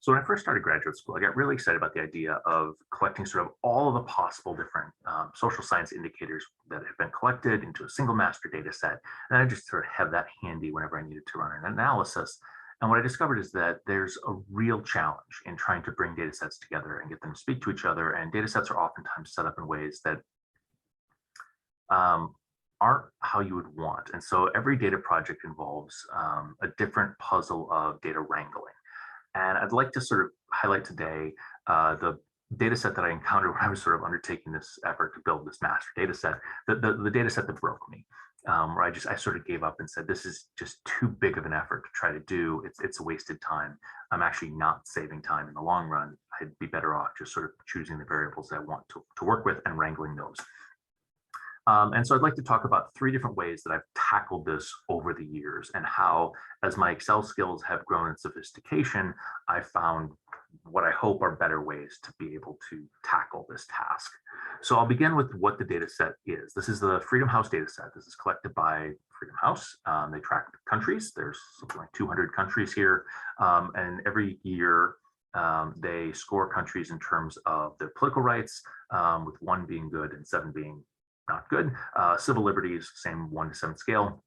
So when I first started graduate school, I got really excited about the idea of collecting sort of all of the possible different social science indicators that have been collected into a single master data set. And I just sort of have that handy whenever I needed to run an analysis. And what I discovered is that there's a real challenge in trying to bring data sets together and get them to speak to each other. And data sets are oftentimes set up in ways that aren't how you would want. And so every data project involves a different puzzle of data wrangling. And I'd like to sort of highlight today the data set that I encountered when I was sort of undertaking this effort to build this master data set, the data set that broke me, where I sort of gave up and said, this is just too big of an effort to try to do. It's a wasted time. I'm actually not saving time in the long run. I'd be better off just sort of choosing the variables that I want to work with and wrangling those. And so I'd like to talk about 3 different ways that I've tackled this over the years and how, as my Excel skills have grown in sophistication, I found what I hope are better ways to be able to tackle this task. So I'll begin with what the data set is. This is the Freedom House data set. This is collected by Freedom House. They track countries. There's something like 200 countries here. And every year, they score countries in terms of their political rights, with 1 being good and 7 being not good. Civil liberties, same 1 to 7 scale,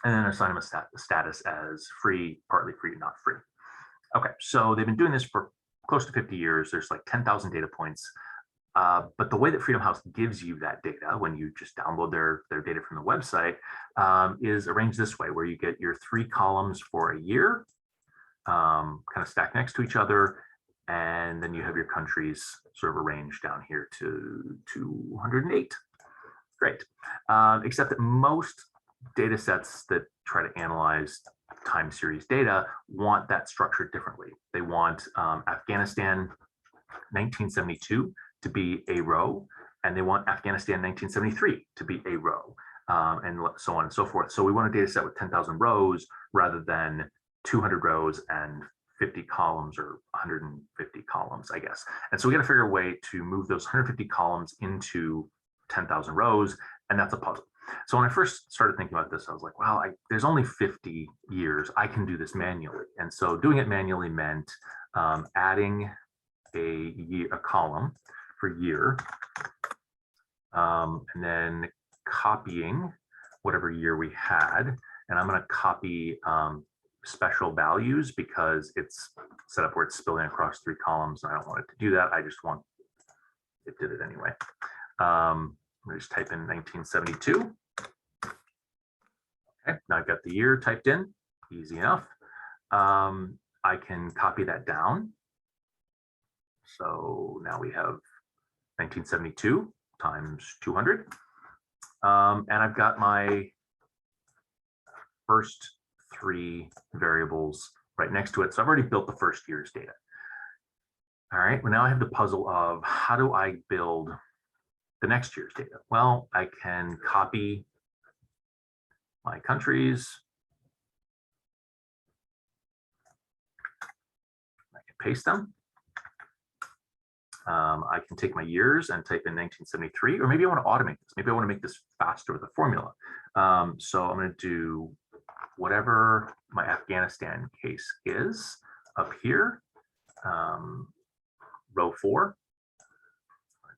and then assign them a status as free, partly free, not free. Okay, so they've been doing this for close to 50 years. There's like 10,000 data points. But the way that Freedom House gives you that data when you just download their data from the website is arranged this way, where you get your 3 columns for a year, kind of stacked next to each other, and then you have your countries sort of arranged down here to 208. Great, except that most data sets that try to analyze time series data want that structured differently. They want Afghanistan 1972 to be a row, and they want Afghanistan 1973 to be a row, and so on and so forth. So we want a data set with 10,000 rows rather than 200 rows and 50 columns or 150 columns, I guess. And so we got to figure a way to move those 150 columns into 10,000 rows, and that's a puzzle. So when I first started thinking about this, I was like, well, there's only 50 years. I can do this manually. And so doing it manually meant adding a column for year, and then copying whatever year we had. And I'm going to copy special values because it's set up where it's spilling across 3 columns. And I don't want it to do that. I just want it did it anyway. Let me just type in 1972. Okay, now I've got the year typed in, easy enough. I can copy that down. So now we have 1972 times 200. And I've got my first 3 variables right next to it. So I've already built the first year's data. All right, well, now I have the puzzle of how do I build the next year's data? Well, I can copy my countries. I can paste them. I can take my years and type in 1973, or maybe I want to automate this. Maybe I want to make this faster with a formula. So I'm going to do whatever my Afghanistan case is up here, row 4.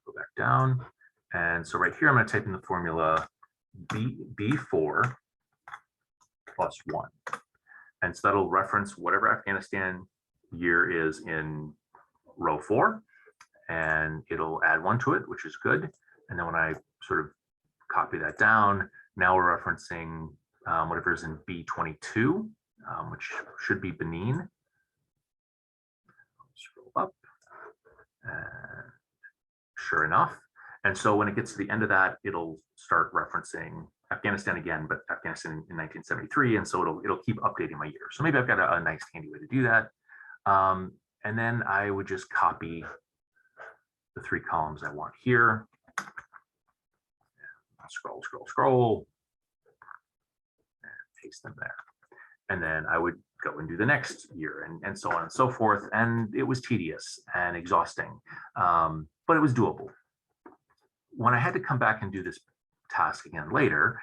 Go back down. And so right here, I'm going to type in the formula B4 plus 1. And so that'll reference whatever Afghanistan year is in row 4. And it'll add 1 to it, which is good. And then when I sort of copy that down, now we're referencing whatever is in B22, which should be Benin. Scroll up. And sure enough. And so when it gets to the end of that, it'll start referencing Afghanistan again, but Afghanistan in 1973. And so it'll keep updating my year. So maybe I've got a nice handy way to do that. And then I would just copy the 3 columns I want here. Scroll, scroll, scroll, and paste them there. And then I would go and do the next year and so on and so forth. And it was tedious and exhausting, but it was doable. When I had to come back and do this task again later,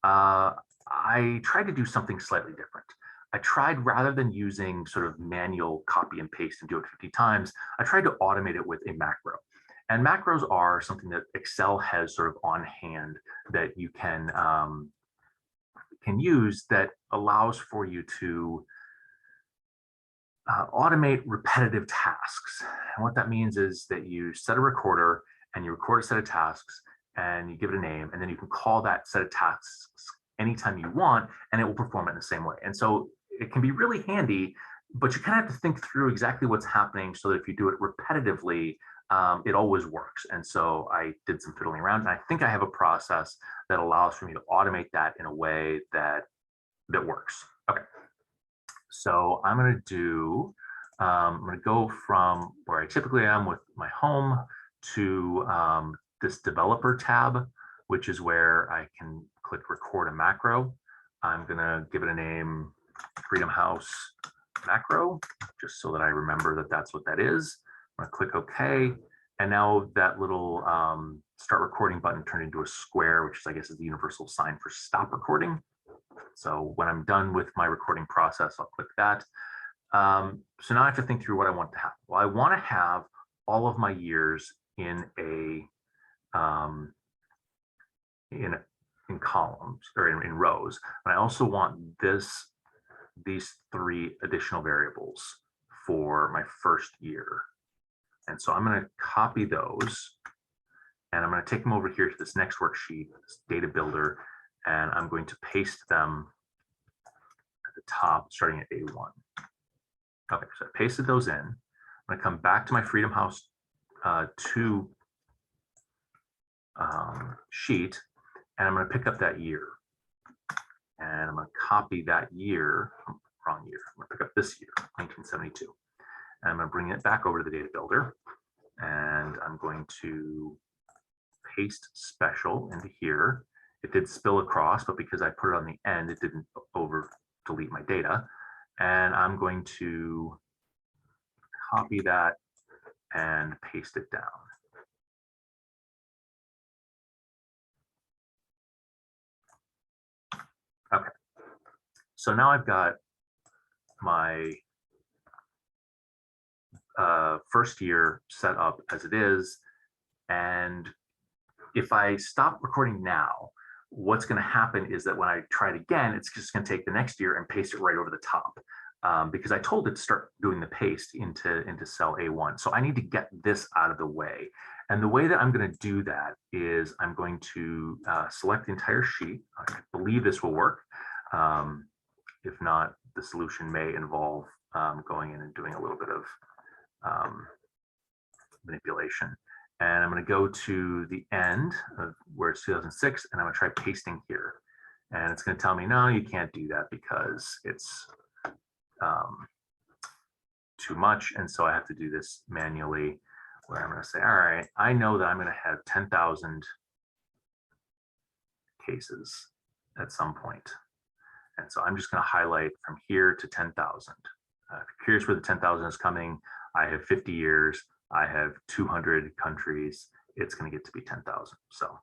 I tried to do something slightly different. I tried, rather than using sort of manual copy and paste and do it 50 times, I tried to automate it with a macro. And macros are something that Excel has sort of on hand that you can use, that allows for you to automate repetitive tasks. And what that means is that you set a recorder and you record a set of tasks and you give it a name, and then you can call that set of tasks anytime you want, and it will perform it in the same way. And so it can be really handy, but you kind of have to think through exactly what's happening so that if you do it repetitively, it always works. And so I did some fiddling around, and I think I have a process that allows for me to automate that in a way that works. Okay. So I'm going to go from where I typically am with my home to this developer tab, which is where I can click record a macro. I'm going to give it a name, Freedom House macro, just so that I remember that that's what that is. I'm going to click OK. And now that little start recording button turned into a square, which is, I guess, is the universal sign for stop recording. So when I'm done with my recording process, I'll click that. So now I have to think through what I want to have. Well, I want to have all of my years in columns, or in rows. And I also want these three additional variables for my first year. And so I'm going to copy those, and I'm going to take them over here to this next worksheet, this data builder, and I'm going to paste them at the top, starting at A1. Okay, so I pasted those in. I'm going to come back to my Freedom House 2 sheet, and I'm going to pick up that year. And I'm going to copy that year, wrong year. I'm going to pick up this year, 1972. And I'm going to bring it back over to the data builder. And I'm going to paste special into here. It did spill across, but because I put it on the end, it didn't over delete my data. And I'm going to copy that and paste it down. Okay, so now I've got my first year set up as it is. And if I stop recording now, what's going to happen is that when I try it again, it's just going to take the next year and paste it right over the top, because I told it to start doing the paste into cell A1. So I need to get this out of the way. And the way that I'm going to do that is I'm going to select the entire sheet. I believe this will work. If not, the solution may involve going in and doing a little bit of manipulation. And I'm going to go to the end of where it's 2006, and I'm going to try pasting here. And it's going to tell me, no, you can't do that because it's too much. And so I have to do this manually, where I'm going to say, all right, I know that I'm going to have 10,000 cases at some point. And so I'm just going to highlight from here to 10,000. If you're curious where the 10,000 is coming, I have 50 years. I have 200 countries. It's going to get to be 10,000. So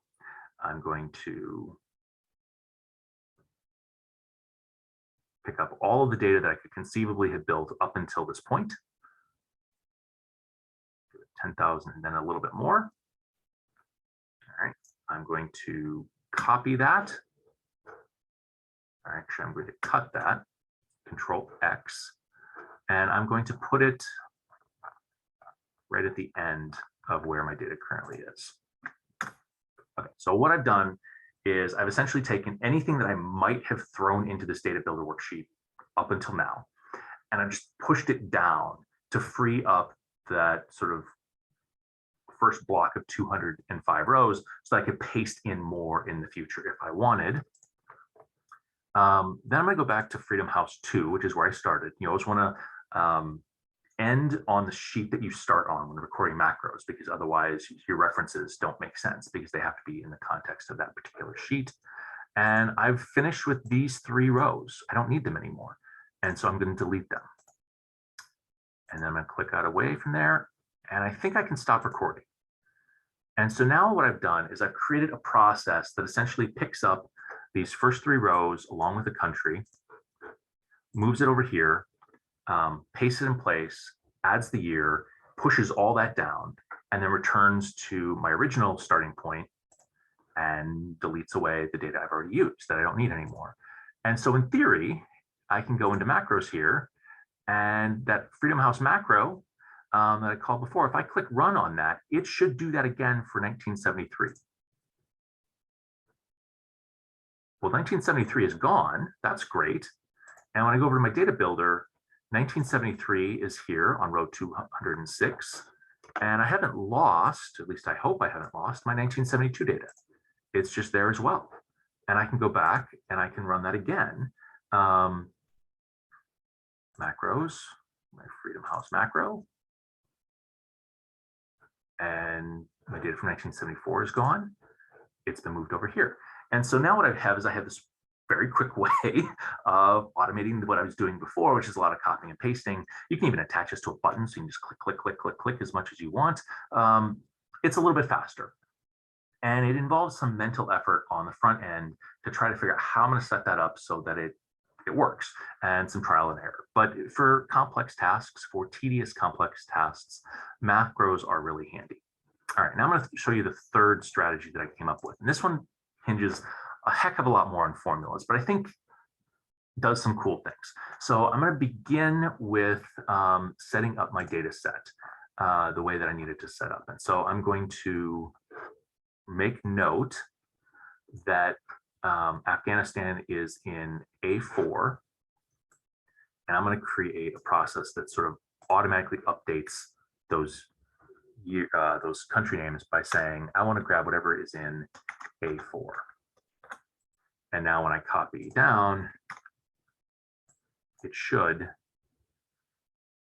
I'm going to pick up all of the data that I could conceivably have built up until this point. 10,000 and then a little bit more. All right, I'm going to copy that. Actually, I'm going to cut that, Control X, and I'm going to put it right at the end of where my data currently is. Okay, so what I've done is I've essentially taken anything that I might have thrown into this data builder worksheet up until now, and I've just pushed it down to free up that sort of first block of 205 rows so I could paste in more in the future if I wanted. Then I'm going to go back to Freedom House 2, which is where I started. You always want to end on the sheet that you start on when recording macros, because otherwise your references don't make sense because they have to be in the context of that particular sheet. And I've finished with these 3 rows. I don't need them anymore. And so I'm going to delete them. And then I'm going to click out away from there. And I think I can stop recording. And so now what I've done is I've created a process that essentially picks up these first 3 rows along with the country, moves it over here, pastes it in place, adds the year, pushes all that down, and then returns to my original starting point and deletes away the data I've already used that I don't need anymore. And so in theory, I can go into macros here, and that Freedom House macro that I called before, if I click run on that, it should do that again for 1973. Well, 1973 is gone. That's great. And when I go over to my data builder, 1973 is here on row 206. And I haven't lost, at least I hope I haven't lost, my 1972 data. It's just there as well. And I can go back and I can run that again. Macros, my Freedom House macro. And my data from 1974 is gone. It's been moved over here. And so now what I have is I have this very quick way of automating what I was doing before, which is a lot of copying and pasting. You can even attach this to a button, so you can just click, click, click, click, click as much as you want. It's a little bit faster. And it involves some mental effort on the front end to try to figure out how I'm going to set that up so that it works, and some trial and error. But for complex tasks, for tedious complex tasks, macros are really handy. All right, now I'm going to show you the third strategy that I came up with. And this one hinges a heck of a lot more on formulas, but I think does some cool things. So I'm going to begin with setting up my data set the way that I needed to set up. And so I'm going to make note that Afghanistan is in A4, and I'm going to create a process that sort of automatically updates those country names by saying, I want to grab whatever is in A4. And now when I copy down, it should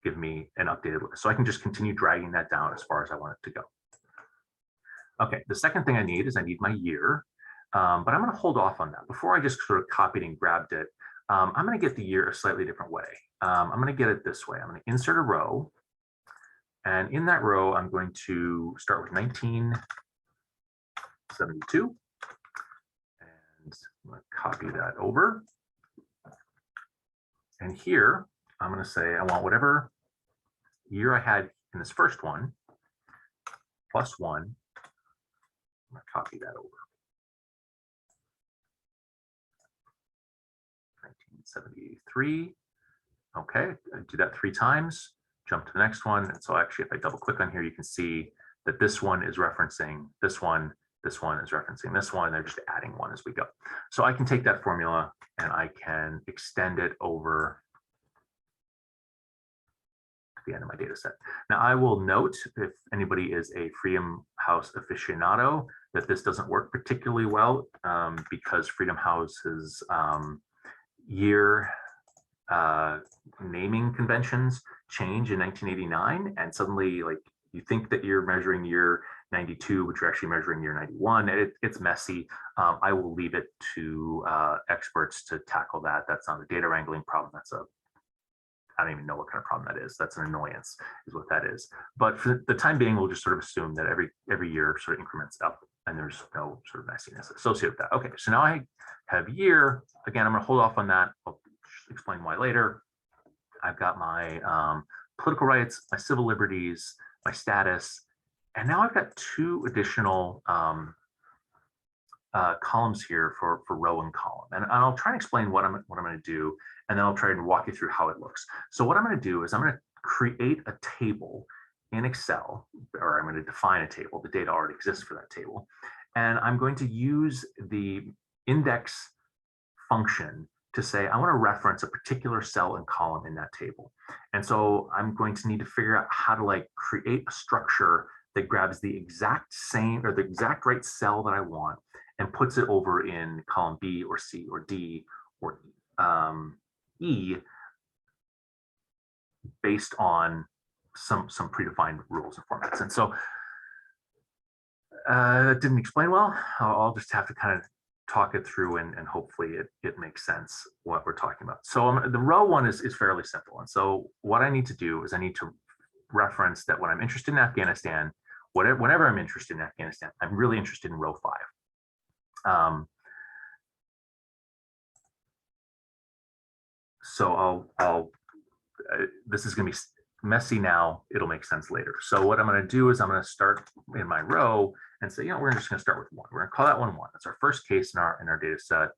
give me an updated list. So I can just continue dragging that down as far as I want it to go. Okay, the second thing I need is I need my year, but I'm going to hold off on that. Before I just sort of copied and grabbed it, I'm going to get the year a slightly different way. I'm going to get it this way. I'm going to insert a row, and in that row, I'm going to start with 1972, and I'm going to copy that over. And here, I'm going to say I want whatever year I had in this first one, plus 1. I'm going to copy that over. 1973. Okay, I do that 3 times, jump to the next one. And so actually, if I double click on here, you can see that this one is referencing this one is referencing this one, and they're just adding 1 as we go. So I can take that formula and I can extend it over to the end of my data set. Now I will note, if anybody is a Freedom House aficionado, that this doesn't work particularly well because Freedom House's year naming conventions change in 1989, and suddenly, like, you think that you're measuring year 92, but you're actually measuring year 91. It's messy. I will leave it to experts to tackle that. That's not a data wrangling problem. That's a, I don't even know what kind of problem that is. That's an annoyance, is what that is. But for the time being, we'll just sort of assume that every year sort of increments up, and there's no sort of messiness associated with that. Okay, so now I have year. Again, I'm going to hold off on that. I'll explain why later. I've got my political rights, my civil liberties, my status, and now I've got 2 additional columns here for row and column. And I'll try and explain what I'm going to do, and then I'll try and walk you through how it looks. So what I'm going to do is I'm going to create a table in Excel, or I'm going to define a table. The data already exists for that table. And I'm going to use the index function to say, I want to reference a particular cell and column in that table. And so I'm going to need to figure out how to like create a structure that grabs the exact same or the exact right cell that I want and puts it over in column B or C or D or E based on some predefined rules and formats. And so that didn't explain well. I'll just have to kind of talk it through, and hopefully it makes sense what we're talking about. So the row one is fairly simple. And so what I need to do is I need to reference that when I'm interested in Afghanistan, whenever I'm interested in Afghanistan, I'm really interested in row 5. So this is going to be messy now. It'll make sense later. So what I'm going to do is I'm going to start in my row and say, we're just going to start with 1. We're going to call that one 1. That's our first case in our data set.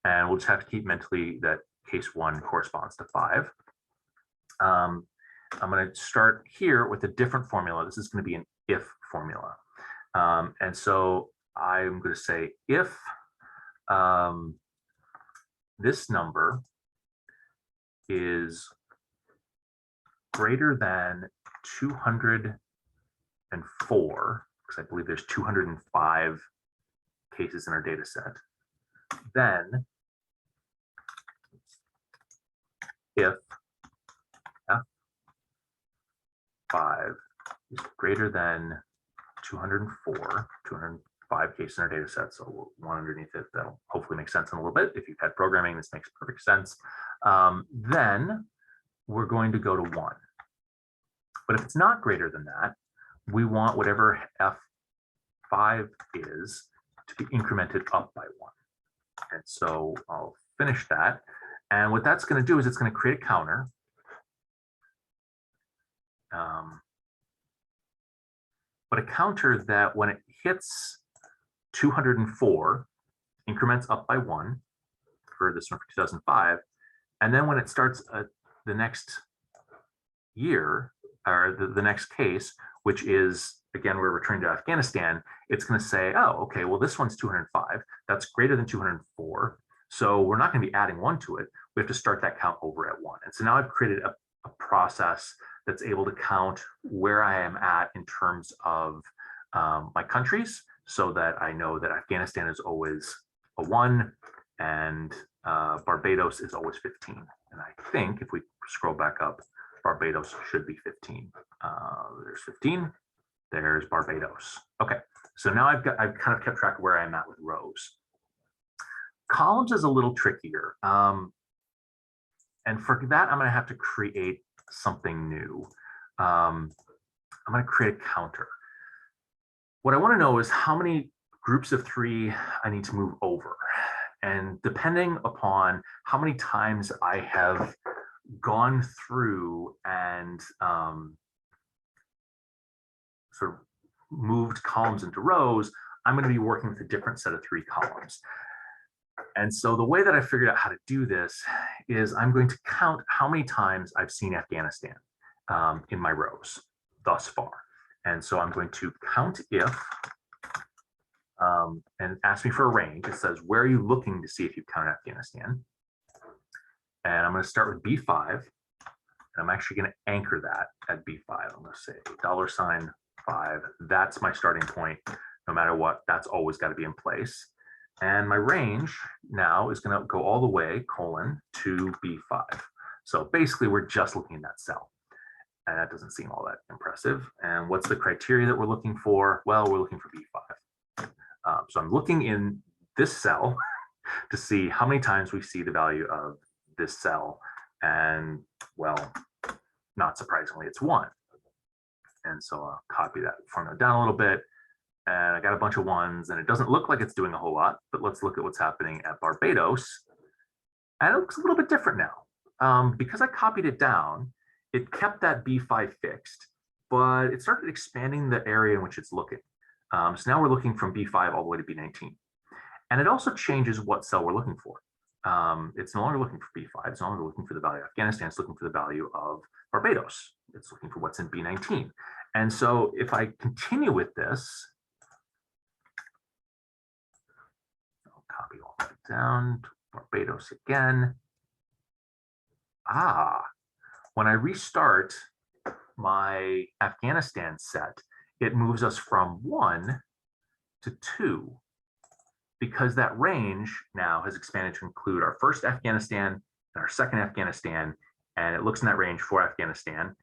And we'll just have to keep mentally that case 1 corresponds to 5. I'm going to start here with a different formula. This is going to be an if formula. And so I'm going to say if this number is greater than 204, because I believe there's 205 cases in our data set, then if F5 is greater than 205 cases in our data set, so one underneath it, that'll hopefully make sense in a little bit. If you've had programming, this makes perfect sense. Then we're going to go to 1. But if it's not greater than that, we want whatever F5 is to be incremented up by 1. And so I'll finish that. And what that's going to do is it's going to create a counter. But a counter that when it hits 204, increments up by 1 for this one for 2005. And then when it starts the next year, or the next case, which is, again, we're returning to Afghanistan, it's going to say, oh, okay, well, this one's 205. That's greater than 204. So we're not going to be adding 1 to it. We have to start that count over at 1. And so now I've created a process that's able to count where I am at in terms of my countries, so that I know that Afghanistan is always a 1 and Barbados is always 15. And I think if we scroll back up, Barbados should be 15. There's 15. There's Barbados. Okay, so now I've kind of kept track of where I'm at with rows. Columns is a little trickier. And for that, I'm going to have to create something new. I'm going to create a counter. What I want to know is how many groups of 3 I need to move over. And depending upon how many times I have gone through and sort of moved columns into rows, I'm going to be working with a different set of 3 columns. And so the way that I figured out how to do this is I'm going to count how many times I've seen Afghanistan in my rows thus far. And so I'm going to count if, and ask me for a range. It says, where are you looking to see if you've counted Afghanistan? And I'm going to start with B5. And I'm actually going to anchor that at B5. I'm going to say $5. That's my starting point. No matter what, that's always got to be in place. And my range now is going to go all the way, to B5. So basically, we're just looking at that cell. And that doesn't seem all that impressive. And what's the criteria that we're looking for? Well, we're looking for B5. So I'm looking in this cell to see how many times we see the value of this cell. And well, not surprisingly, it's 1. And so I'll copy that formula down a little bit. And I got a bunch of 1s, and it doesn't look like it's doing a whole lot, but let's look at what's happening at Barbados. And it looks a little bit different now. Because I copied it down, it kept that B5 fixed, but it started expanding the area in which it's looking. So now we're looking from B5 all the way to B19. And it also changes what cell we're looking for. It's no longer looking for B5. It's no longer looking for the value of Afghanistan. It's looking for the value of Barbados. It's looking for what's in B19. And so if I continue with this, I'll copy all that down to Barbados again. When I restart my Afghanistan set, it moves us from 1 to 2, because that range now has expanded to include our first Afghanistan and our second Afghanistan, and it looks in that range for Afghanistan,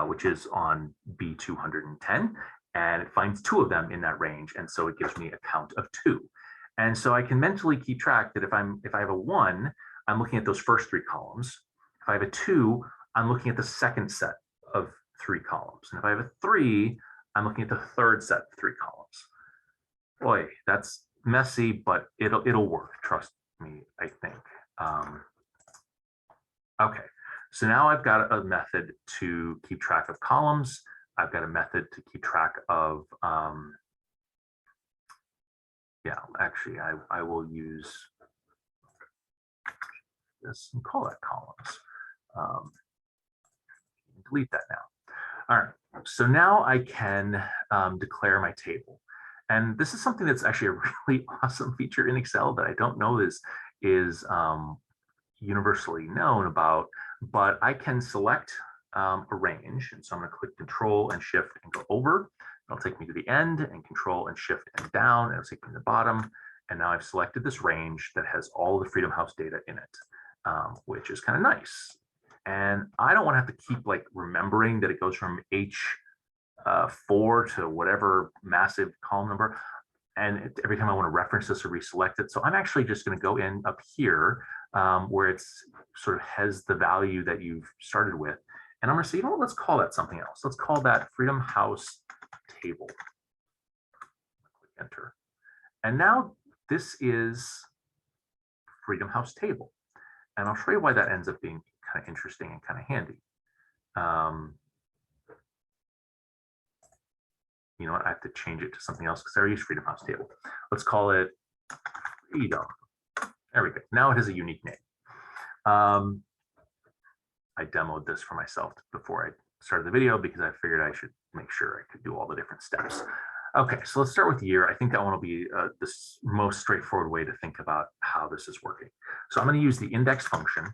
which is on B210, and it finds 2 of them in that range, and so it gives me a count of 2. And so I can mentally keep track that if I have a 1, I'm looking at those first 3 columns. If I have a 2, I'm looking at the second set of 3 columns. And if I have a 3, I'm looking at the third set of 3 columns. Boy, that's messy, but it'll work. Trust me, I think. Okay, so now I've got a method to keep track of columns. I've got a method to keep track of, yeah, actually, I will use this and call that columns. Delete that now. All right, so now I can declare my table. And this is something that's actually a really awesome feature in Excel that I don't know is universally known about, but I can select a range. And so I'm going to click Control and Shift and go over. It'll take me to the end, and Control and Shift and down. It'll take me to the bottom. And now I've selected this range that has all the Freedom House data in it, which is kind of nice. And I don't want to have to keep like remembering that it goes from H4 to whatever massive column number. And every time I want to reference this or reselect it. So I'm actually just going to go in up here where it's sort of has the value that you've started with. And I'm going to say, you know what, let's call that something else. Let's call that Freedom House Table. Click Enter. And now this is Freedom House Table. And I'll show you why that ends up being kind of interesting and kind of handy. You know what, I have to change it to something else because I already use Freedom House Table. Let's call it Freedom. There we go. Now it has a unique name. I demoed this for myself before I started the video because I figured I should make sure I could do all the different steps. Okay, so let's start with year. I think that one will be the most straightforward way to think about how this is working. So I'm going to use the index function.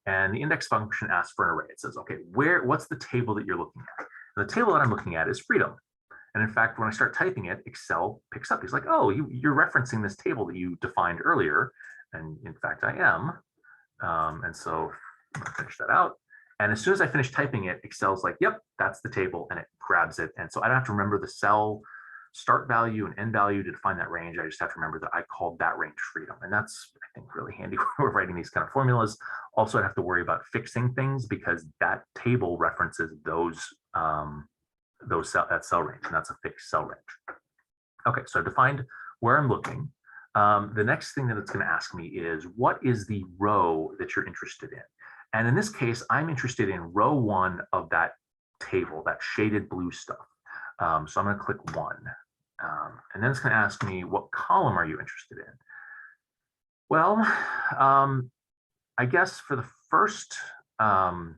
And the index function asks for an array. It says, okay, what's the table that you're looking at? And the table that I'm looking at is Freedom. And in fact, when I start typing it, Excel picks up. He's like, oh, you're referencing this table that you defined earlier. And in fact, I am. And so I'm going to finish that out. And as soon as I finish typing it, Excel's like, yep, that's the table. And it grabs it. And so I don't have to remember the cell start value and end value to define that range. I just have to remember that I called that range Freedom. And that's, I think, really handy when we're writing these kind of formulas. Also, I have to worry about fixing things because that table references that cell range, and that's a fixed cell range. Okay, so I've defined where I'm looking. The next thing that it's going to ask me is, what is the row that you're interested in? And in this case, I'm interested in row 1 of that table, that shaded blue stuff. So I'm going to click 1. And then it's going to ask me, what column are you interested in? Well, I guess for the first, I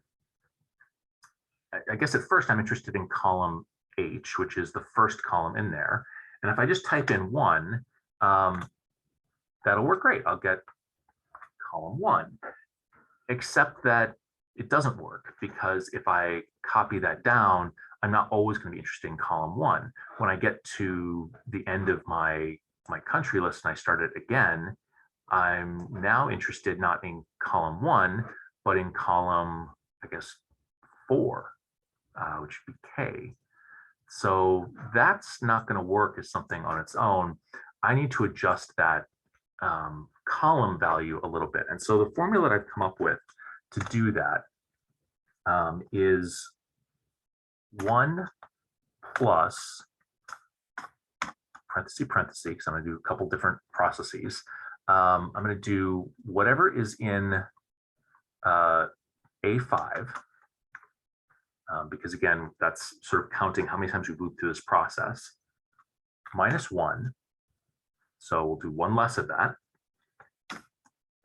guess at first I'm interested in column H, which is the first column in there. And if I just type in 1, that'll work great. I'll get column 1, except that it doesn't work because if I copy that down, I'm not always going to be interested in column 1. When I get to the end of my country list and I start it again, I'm now interested not in column 1, but in column, I guess, 4, which would be K. So that's not going to work as something on its own. I need to adjust that column value a little bit. And so the formula that I've come up with to do that is 1 plus parentheses, parentheses, because I'm going to do a couple different processes. I'm going to do whatever is in A5, because again, that's sort of counting how many times we've moved through this process, minus 1. So we'll do 1 less of that,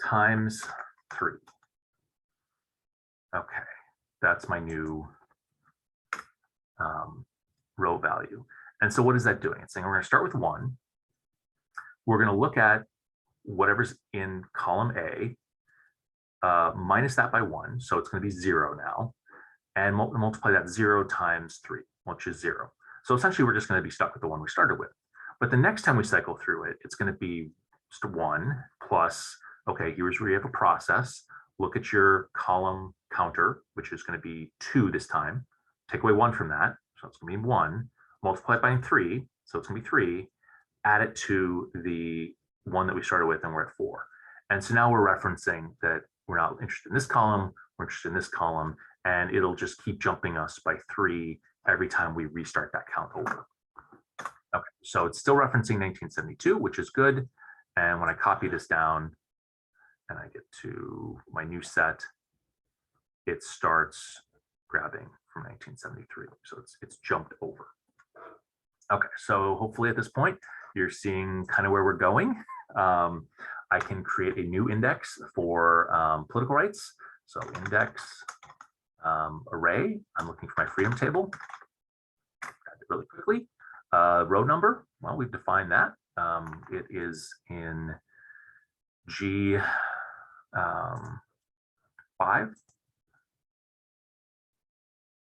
times 3. Okay, that's my new row value. And so what is that doing? It's saying we're going to start with 1. We're going to look at whatever's in column A, minus that by 1. So it's going to be 0 now. And multiply that 0 times 3, which is 0. So essentially, we're just going to be stuck with the one we started with. But the next time we cycle through it, it's going to be just 1 plus, okay, here's where you have a process. Look at your column counter, which is going to be 2 this time. Take away 1 from that, so it's going to be 1. Multiply it by 3, so it's going to be 3. Add it to the one that we started with, and we're at 4. And so now we're referencing that we're not interested in this column, we're interested in this column, and it'll just keep jumping us by 3 every time we restart that count over. Okay, so it's still referencing 1972, which is good. And when I copy this down and I get to my new set, it starts grabbing from 1973. So it's jumped over. Okay, so hopefully at this point, you're seeing kind of where we're going. I can create a new index for political rights. So index array, I'm looking for my freedom table. Grab it really quickly. Row number, well, we've defined that. It is in G5.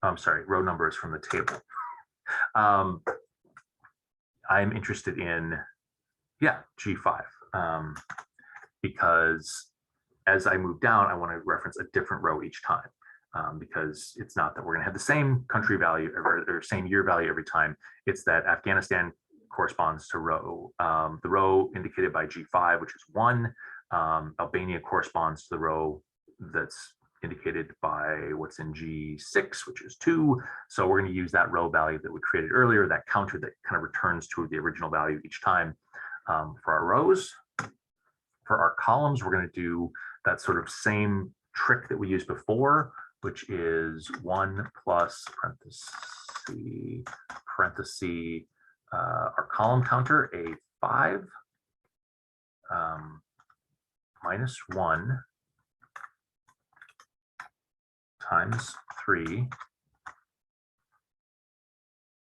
I'm sorry, row number is from the table. I'm interested in, yeah, G5, because as I move down, I want to reference a different row each time, because it's not that we're going to have the same country value or same year value every time. It's that Afghanistan corresponds to row, the row indicated by G5, which is 1. Albania corresponds to the row that's indicated by what's in G6, which is 2. So we're going to use that row value that we created earlier, that counter that kind of returns to the original value each time for our rows. For our columns, we're going to do that sort of same trick that we used before, which is 1 plus parenthesis, our column counter, A5, minus 1 times 3. And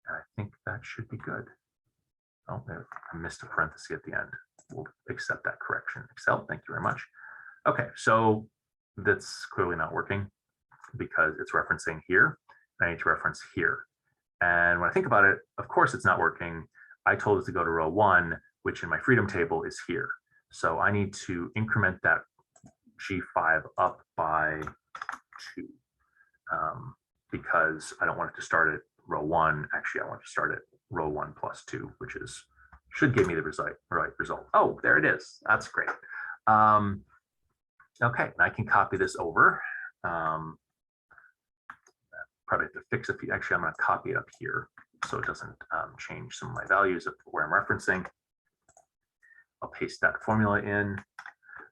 I think that should be good. Oh, I missed a parenthesis at the end. We'll accept that correction. Excel, thank you very much. Okay, so that's clearly not working because it's referencing here. I need to reference here. And when I think about it, of course it's not working. I told it to go to row 1, which in my freedom table is here. So I need to increment that G5 up by 2, because I don't want it to start at row 1. Actually, I want to start at row 1 plus 2, which should give me the right result. Oh, there it is. That's great. Okay, and I can copy this over. Probably have to fix it. Actually, I'm going to copy it up here so it doesn't change some of my values of where I'm referencing. I'll paste that formula in,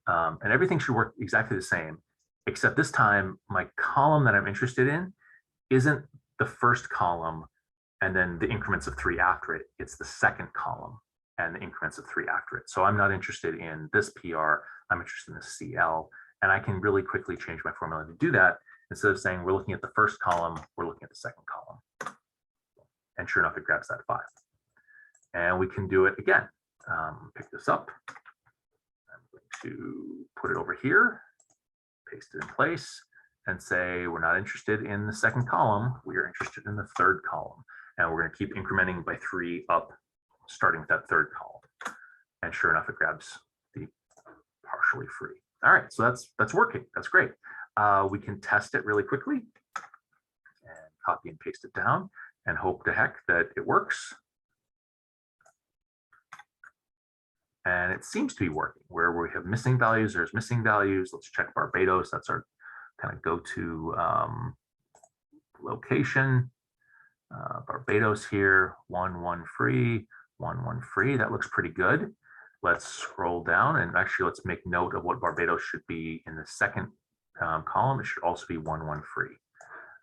and everything should work exactly the same, except this time my column that I'm interested in isn't the first column and then the increments of 3 after it. It's the second column and the increments of 3 after it. So I'm not interested in this PR, I'm interested in the CL, and I can really quickly change my formula to do that. Instead of saying we're looking at the first column, we're looking at the second column. And sure enough, it grabs that 5. And we can do it again. Pick this up. I'm going to put it over here, paste it in place, and say we're not interested in the second column, we are interested in the third column. And we're going to keep incrementing by 3 up, starting with that third column. And sure enough, it grabs the partially free. All right, so that's working. That's great. We can test it really quickly and copy and paste it down and hope to heck that it works. And it seems to be working. Where we have missing values, there's missing values. Let's check Barbados. That's our kind of go-to location. Barbados here, 1 free, 1 free. That looks pretty good. Let's scroll down and actually let's make note of what Barbados should be in the second column. It should also be 1 free.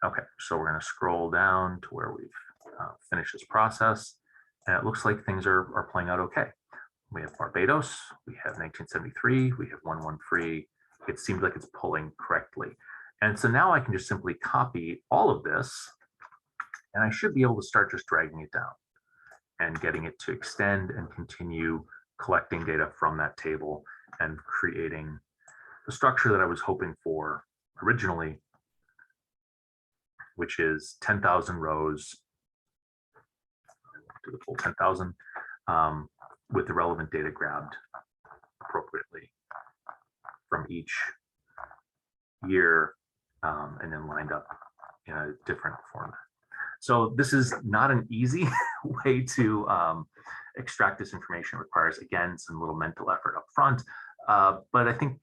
Okay, so we're going to scroll down to where we've finished this process, and it looks like things are playing out okay. We have Barbados, we have 1973, we have 1 free. It seems like it's pulling correctly. And so now I can just simply copy all of this, and I should be able to start just dragging it down and getting it to extend and continue collecting data from that table and creating the structure that I was hoping for originally, which is 10,000 rows to the full 10,000 with the relevant data grabbed appropriately from each year and then lined up in a different format. So this is not an easy way to extract this information. It requires, again, some little mental effort up front. But I think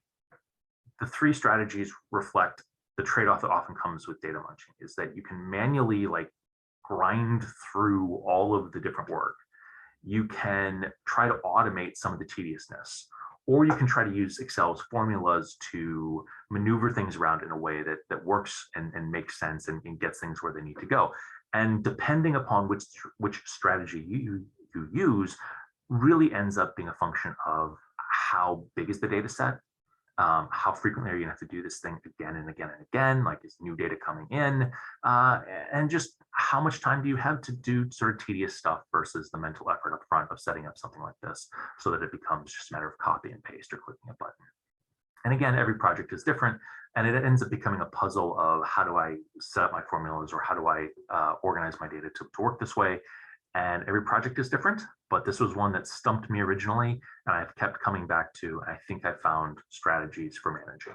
the 3 strategies reflect the trade-off that often comes with data munching, is that you can manually grind through all of the different work. You can try to automate some of the tediousness, or you can try to use Excel's formulas to maneuver things around in a way that works and makes sense and gets things where they need to go. And depending upon which strategy you use, really ends up being a function of how big is the data set, how frequently are you going to have to do this thing again and again and again, like is new data coming in, uh, and just how much time do you have to do sort of tedious stuff versus the mental effort up front of setting up something like this so that it becomes just a matter of copy and paste or clicking a button. And again, every project is different, and it ends up becoming a puzzle of how do I set up my formulas, or how do I organize my data to work this way. And every project is different, but this was one that stumped me originally, and I've kept coming back to. And I think I found strategies for managing.